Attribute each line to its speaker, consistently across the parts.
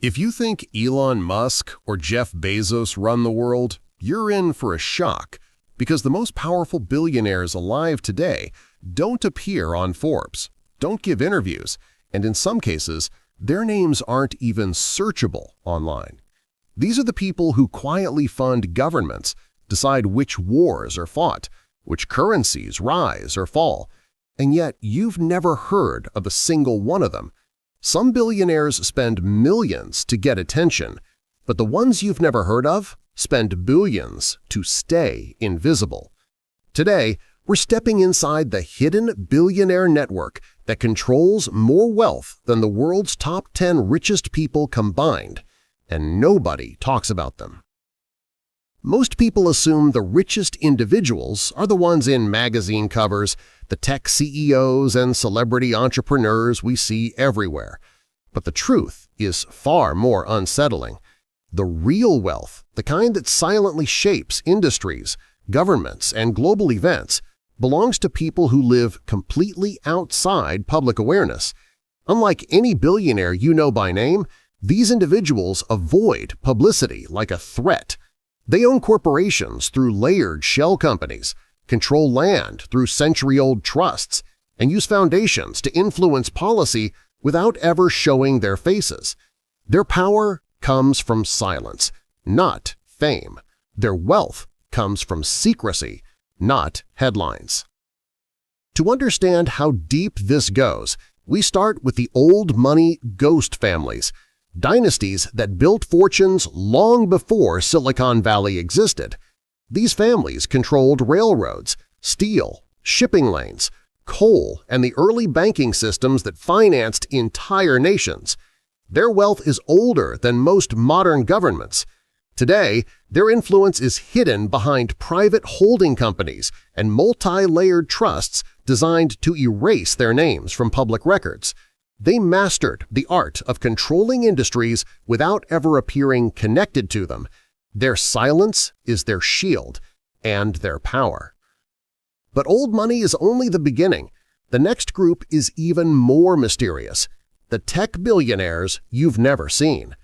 Speaker 1: If you think Elon Musk or Jeff Bezos run the world, you're in for a shock, because the most powerful billionaires alive today don't appear on Forbes, don't give interviews, and in some cases, their names aren't even searchable online. These are the people who quietly fund governments, decide which wars are fought, which currencies rise or fall, and yet you've never heard of a single one of them. Some billionaires spend millions to get attention, but the ones you've never heard of spend billions to stay invisible. Today, we're stepping inside the hidden billionaire network that controls more wealth than the world's top 10 richest people combined, and nobody talks about them. Most people assume the richest individuals are the ones in magazine covers, the tech CEOs and celebrity entrepreneurs we see everywhere. But the truth is far more unsettling. The real wealth, the kind that silently shapes industries, governments, and global events, belongs to people who live completely outside public awareness. Unlike any billionaire you know by name, these individuals avoid publicity like a threat. They own corporations through layered shell companies, control land through century-old trusts, and use foundations to influence policy without ever showing their faces. Their power comes from silence, not fame. Their wealth comes from secrecy, not headlines. To understand how deep this goes, we start with the old money ghost families, dynasties that built fortunes long before Silicon Valley existed. These families controlled railroads, steel, shipping lanes, coal, and the early banking systems that financed entire nations. Their wealth is older than most modern governments. Today, their influence is hidden behind private holding companies and multi-layered trusts designed to erase their names from public records. They mastered the art of controlling industries without ever appearing connected to them. Their silence is their shield and their power. But old money is only the beginning. The next group is even more mysterious – the tech billionaires you've never seen.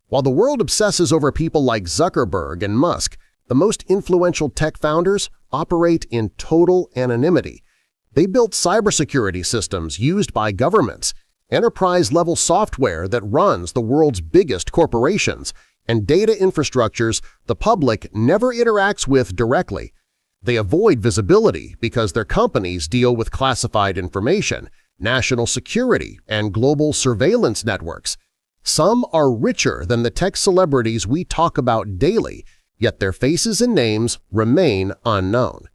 Speaker 1: While the world obsesses over people like Zuckerberg and Musk, the most influential tech founders operate in total anonymity. They built cybersecurity systems used by governments, enterprise-level software that runs the world's biggest corporations, and data infrastructures the public never interacts with directly. They avoid visibility because their companies deal with classified information, national security, and global surveillance networks. Some are richer than the tech celebrities we talk about daily, yet their faces and names remain unknown.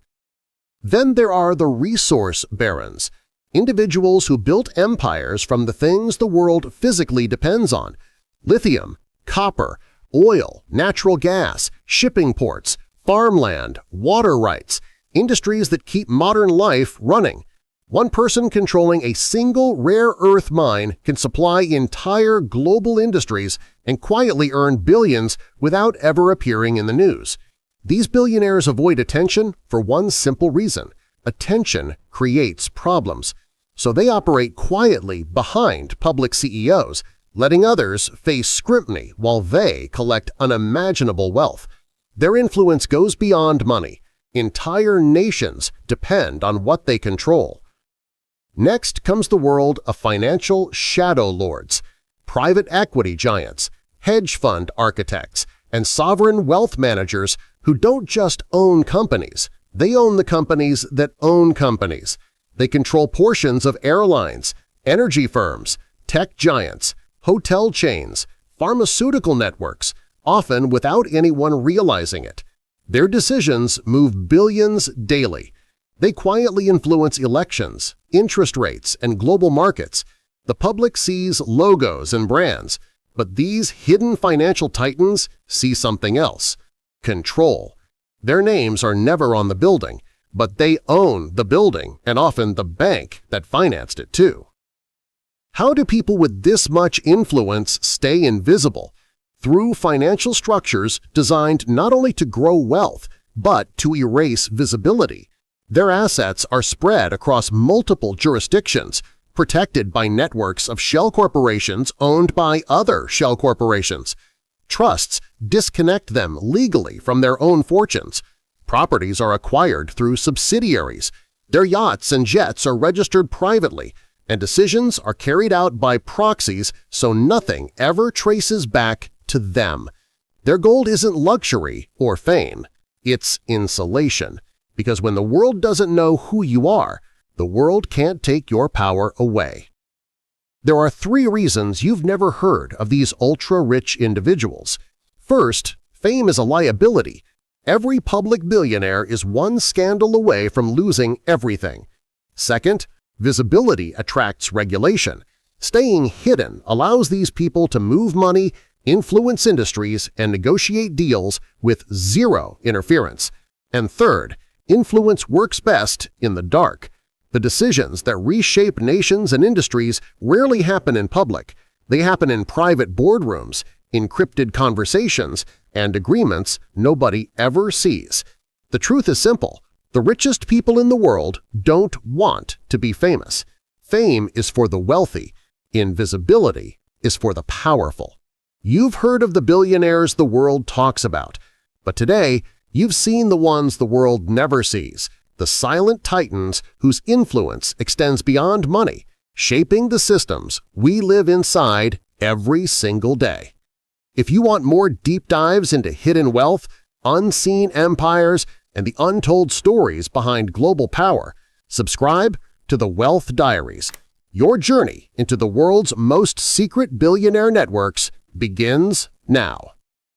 Speaker 1: Then there are the resource barons, individuals who built empires from the things the world physically depends on – lithium, copper, oil, natural gas, shipping ports, farmland, water rights, industries that keep modern life running. One person controlling a single rare earth mine can supply entire global industries and quietly earn billions without ever appearing in the news. These billionaires avoid attention for one simple reason – attention creates problems. So they operate quietly behind public CEOs, letting others face scrutiny while they collect unimaginable wealth. Their influence goes beyond money. Entire nations depend on what they control. Next comes the world of financial shadow lords, private equity giants, hedge fund architects, and sovereign wealth managers who don't just own companies, they own the companies that own companies. They control portions of airlines, energy firms, tech giants, hotel chains, pharmaceutical networks, often without anyone realizing it. Their decisions move billions daily. They quietly influence elections, interest rates, and global markets. The public sees logos and brands, but these hidden financial titans see something else – control. Their names are never on the building, but they own the building and often the bank that financed it too. How do people with this much influence stay invisible? Through financial structures designed not only to grow wealth, but to erase visibility. Their assets are spread across multiple jurisdictions, protected by networks of shell corporations owned by other shell corporations. Trusts disconnect them legally from their own fortunes. Properties are acquired through subsidiaries. Their yachts and jets are registered privately, and decisions are carried out by proxies so nothing ever traces back to them. Their goal isn't luxury or fame. It's insulation, because when the world doesn't know who you are, the world can't take your power away. There are 3 reasons you've never heard of these ultra-rich individuals. First, fame is a liability. Every public billionaire is one scandal away from losing everything. Second, visibility attracts regulation. Staying hidden allows these people to move money, influence industries, and negotiate deals with zero interference. And third, influence works best in the dark. The decisions that reshape nations and industries rarely happen in public. They happen in private boardrooms, encrypted conversations, and agreements nobody ever sees. The truth is simple. The richest people in the world don't want to be famous. Fame is for the wealthy. Invisibility is for the powerful. You've heard of the billionaires the world talks about, but today you've seen the ones the world never sees, the silent titans whose influence extends beyond money, shaping the systems we live inside every single day. If you want more deep dives into hidden wealth, unseen empires, and the untold stories behind global power, subscribe to the Wealth Diaries. Your journey into the world's most secret billionaire networks begins now.